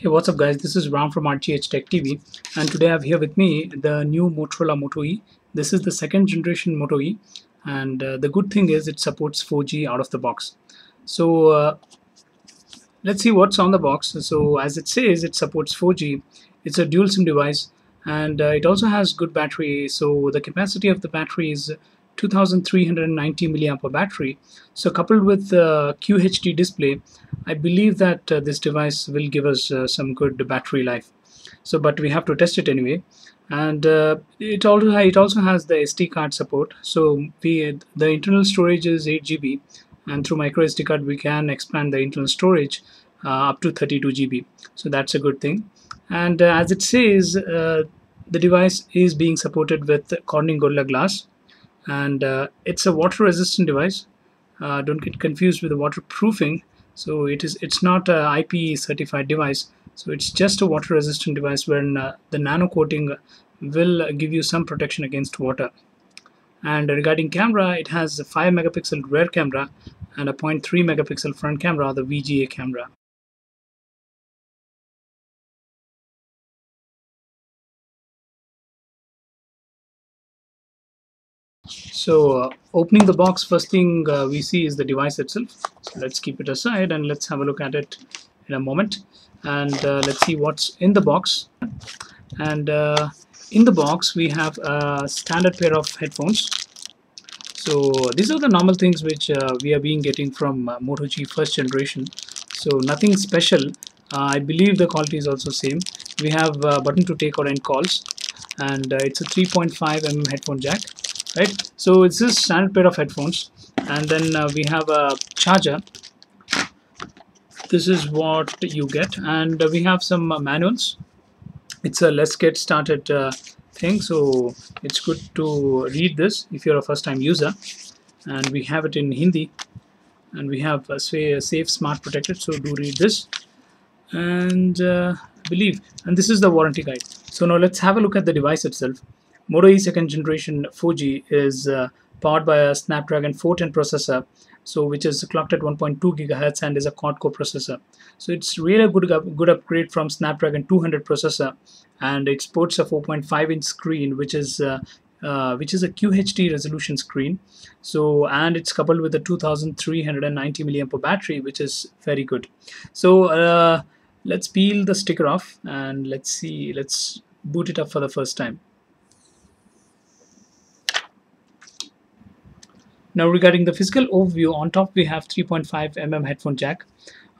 Hey, what's up, guys? This is Ram from RGH Tech TV, and today I have here with me the new Motorola Moto E. This is the second generation Moto E, and the good thing is it supports 4G out of the box. So let's see what's on the box. So as it says, it supports 4G. It's a dual SIM device, and it also has good battery. So the capacity of the battery is 2390 milliamp battery. So coupled with the QHD display, I believe that this device will give us some good battery life. So but we have to test it anyway. And it also has the SD card support. So the internal storage is 8 GB, and through micro SD card we can expand the internal storage up to 32 GB. So that's a good thing. And as it says, the device is being supported with Corning Gorilla Glass, and it's a water resistant device. Don't get confused with the waterproofing. So it's not a IP certified device. So it's just a water resistant device wherein the nano coating will give you some protection against water. And regarding camera, it has a 5 megapixel rear camera and a 0.3 megapixel front camera, the VGA camera. So opening the box, first thing we see is the device itself. So let's keep it aside and let's have a look at it in a moment. And let's see what's in the box. And in the box we have a standard pair of headphones. So these are the normal things which we are being getting from Moto G first generation. So nothing special. I believe the quality is also same. We have a button to take or end calls, and it's a 3.5 mm headphone jack, right? So it's this standard pair of headphones, and then we have a charger. This is what you get, and we have some manuals. It's a let's get started thing, so it's good to read this if you're a first-time user. And we have it in Hindi, and we have say safe, smart, protected. So do read this, and believe. And this is the warranty guide. So now let's have a look at the device itself. Moto E second generation 4G is powered by a Snapdragon 410 processor, so which is clocked at 1.2 gigahertz and is a quad-core processor. So it's really a good upgrade from Snapdragon 200 processor, and it sports a 4.5-inch screen, which is a QHD resolution screen. So and it's coupled with a 2390 milliamp battery, which is very good. So let's peel the sticker off and let's see. Let's boot it up for the first time. Now regarding the physical overview, on top we have 3.5 mm headphone jack.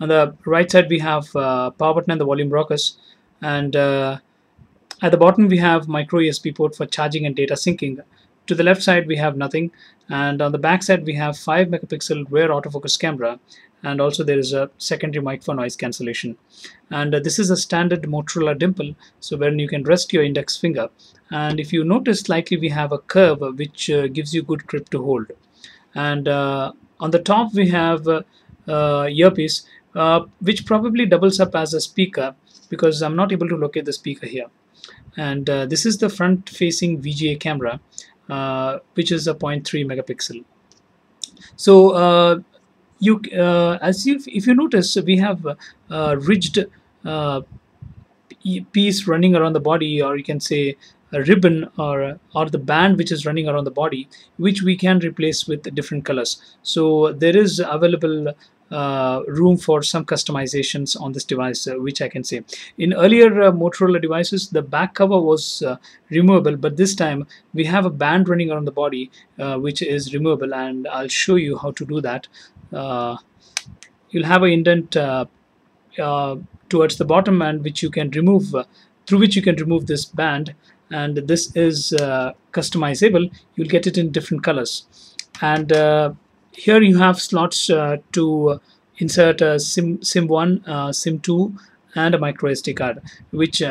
On the right side we have power button and the volume rockers, and at the bottom we have micro USB port for charging and data syncing. To the left side we have nothing, and on the back side we have 5 megapixel rear autofocus camera, and also there is a secondary mic for noise cancellation. And this is a standard Motorola dimple, so wherein you can rest your index finger, and if you notice slightly we have a curve which gives you good grip to hold. And on the top we have earpiece, which probably doubles up as a speaker because I'm not able to locate the speaker here. And this is the front facing VGA camera, which is a 0.3 megapixel. So if you notice, we have a ridged piece running around the body, or you can say a ribbon or the band which is running around the body, which we can replace with different colors. So there is available room for some customizations on this device, which I can say. In earlier Motorola devices, the back cover was removable, but this time we have a band running around the body which is removable, and I'll show you how to do that. You'll have an indent towards the bottom, and which you can remove through which you can remove this band, and this is customizable. You'll get it in different colors, and here you have slots to insert a sim 1, sim 2, and a micro SD card, which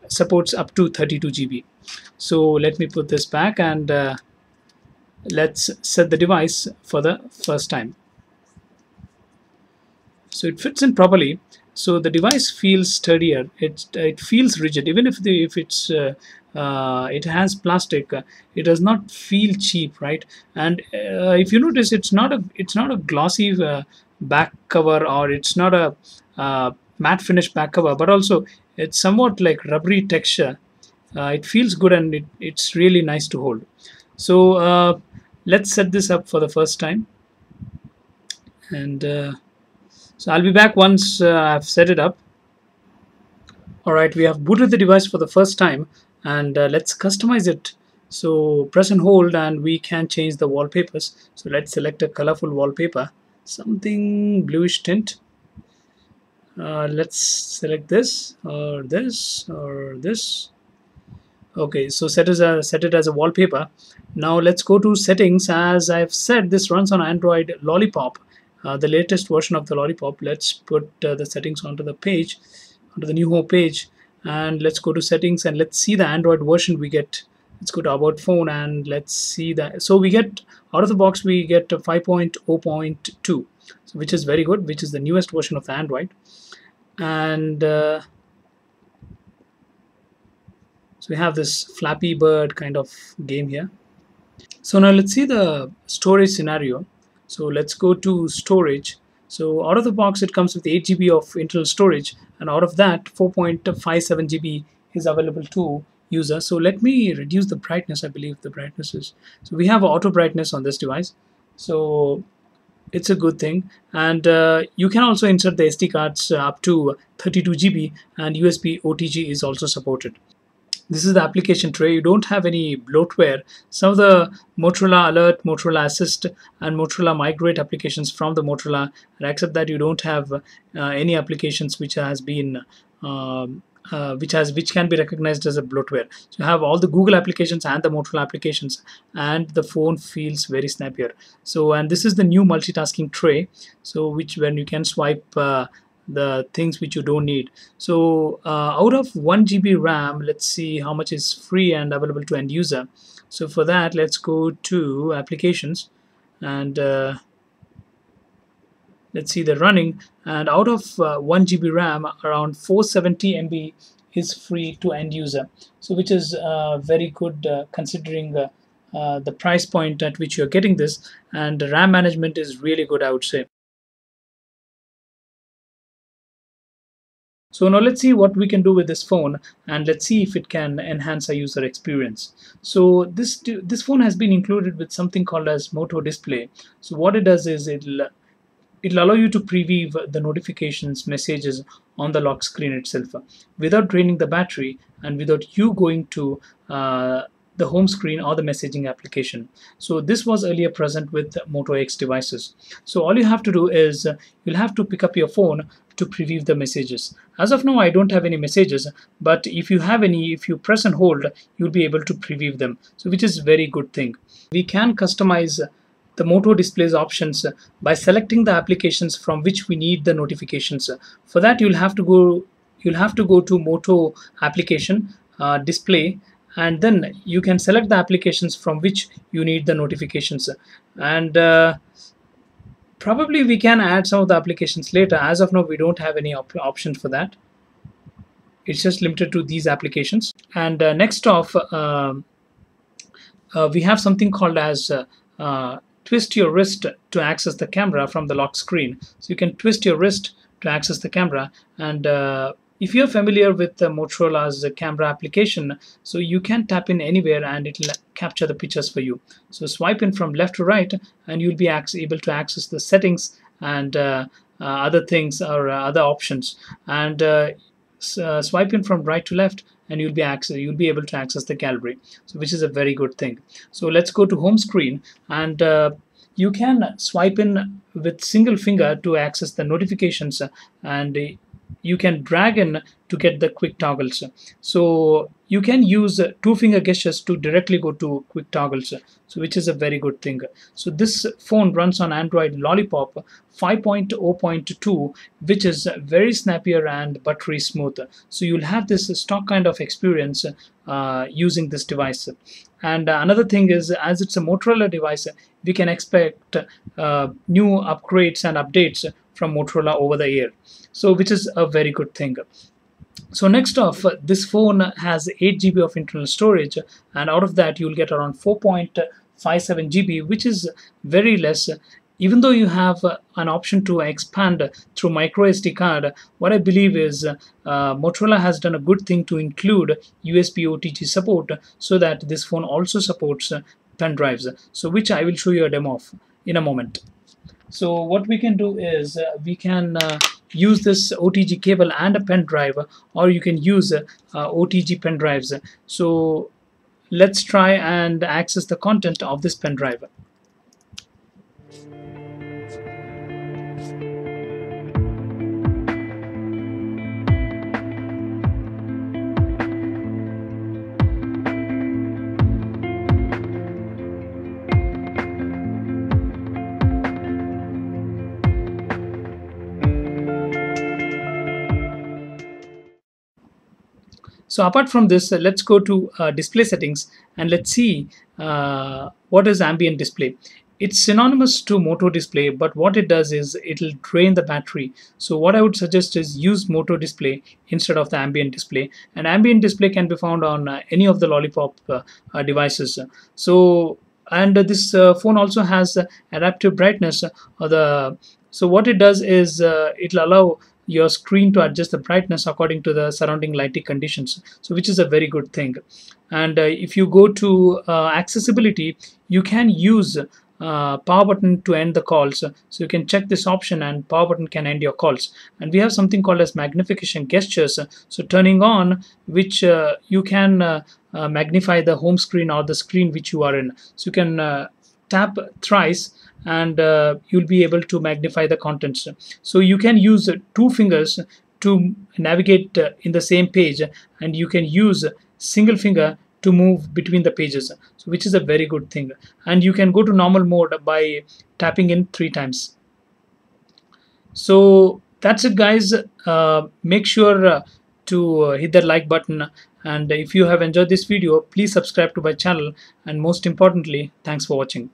supports up to 32 GB. So let me put this back, and let's set the device for the first time. So it fits in properly. So the device feels sturdier. It feels rigid, even if it has plastic. It does not feel cheap, right? And if you notice, it's not a glossy back cover, or it's not a matte finish back cover, but also it's somewhat like rubbery texture. It feels good, and it's really nice to hold. So let's set this up for the first time. And so I'll be back once I've set it up. All right, we have booted the device for the first time, and let's customize it. So press and hold, and we can change the wallpapers. So let's select a colorful wallpaper, something bluish tint. Let's select this or this or this. Okay, so set it as a wallpaper. Now let's go to settings. As I've said, this runs on Android Lollipop, the latest version of the Lollipop. Let's put the settings onto the page, onto the new home page, and let's go to settings and let's see the Android version we get. Let's go to about phone and let's see that. So we get out of the box we get 5.0.2, so which is very good, which is the newest version of the Android. And so we have this Flappy Bird kind of game here. So now let's see the storage scenario. So let's go to storage. So out of the box it comes with 8 GB of internal storage, and out of that 4.57 GB is available to user. So let me reduce the brightness. I believe the brightness is, so we have auto brightness on this device, so it's a good thing. And you can also insert the SD cards up to 32 GB, and USB OTG is also supported. This is the application tray. You don't have any bloatware. Some of the Motorola Alert, Motorola Assist, and Motorola Migrate applications from the Motorola, and except that you don't have any applications which has been which can be recognized as a bloatware. So you have all the Google applications and the Motorola applications, and the phone feels very snappier. So, and this is the new multitasking tray, so which when you can swipe the things which you don't need. So out of 1 GB RAM, let's see how much is free and available to end user. So for that, let's go to applications, and let's see the running. And out of 1 GB RAM, around 470 MB is free to end user, so which is very good considering the price point at which you're getting this, and the RAM management is really good, I would say. So now let's see what we can do with this phone, and let's see if it can enhance our user experience. So this phone has been included with something called as Moto Display. So what it does is it'll allow you to preview the notifications messages on the lock screen itself without draining the battery and without you going to the home screen or the messaging application. So this was earlier present with Moto X devices. So all you have to do is you'll have to pick up your phone to preview the messages. As of now, I don't have any messages, but if you have any, if you press and hold, you'll be able to preview them, so which is very good thing. We can customize the Moto displays options by selecting the applications from which we need the notifications. For that, you'll have to go to Moto application display, and then you can select the applications from which you need the notifications. And probably we can add some of the applications later. As of now, we don't have any options for that. It's just limited to these applications. And next off, we have something called as twist your wrist to access the camera from the lock screen. So you can twist your wrist to access the camera, and if you're familiar with Motorola's camera application, so you can tap in anywhere and it will capture the pictures for you. So swipe in from left to right and you'll be able to access the settings and other things or other options, and swipe in from right to left and you'll be able to access the gallery, so which is a very good thing. So let's go to home screen, and you can swipe in with single finger to access the notifications, and you can drag in to get the quick toggles. So you can use two finger gestures to directly go to quick toggles, so which is a very good thing. So this phone runs on Android Lollipop 5.0.2, which is very snappier and buttery smooth. So you'll have this stock kind of experience using this device. And another thing is, as it's a Motorola device, we can expect new upgrades and updates from Motorola over the air, so which is a very good thing. So next off, this phone has 8 GB of internal storage, and out of that you'll get around 4.57 GB, which is very less. even though you have an option to expand through micro SD card, what I believe is Motorola has done a good thing to include USB OTG support, so that this phone also supports pen drives, so which I will show you a demo of in a moment. So what we can do is we can use this OTG cable and a pen drive, or you can use OTG pen drives. So let's try and access the content of this pen drive. So apart from this, let's go to display settings and let's see what is ambient display. It's synonymous to Moto display, but what it does is it'll drain the battery. So what I would suggest is use Moto display instead of the ambient display. And ambient display can be found on any of the Lollipop devices. So and this phone also has adaptive brightness. So what it does is it'll allow your screen to adjust the brightness according to the surrounding lighting conditions, so which is a very good thing. And if you go to accessibility, you can use power button to end the calls, so you can check this option and power button can end your calls. And we have something called as magnification gestures, so turning on which you can magnify the home screen or the screen which you are in. So you can tap thrice and you'll be able to magnify the contents. So you can use two fingers to navigate in the same page, and you can use single finger to move between the pages, so which is a very good thing. And you can go to normal mode by tapping in 3 times. So that's it, guys. Make sure to hit that like button, and if you have enjoyed this video, please subscribe to my channel, and most importantly, thanks for watching.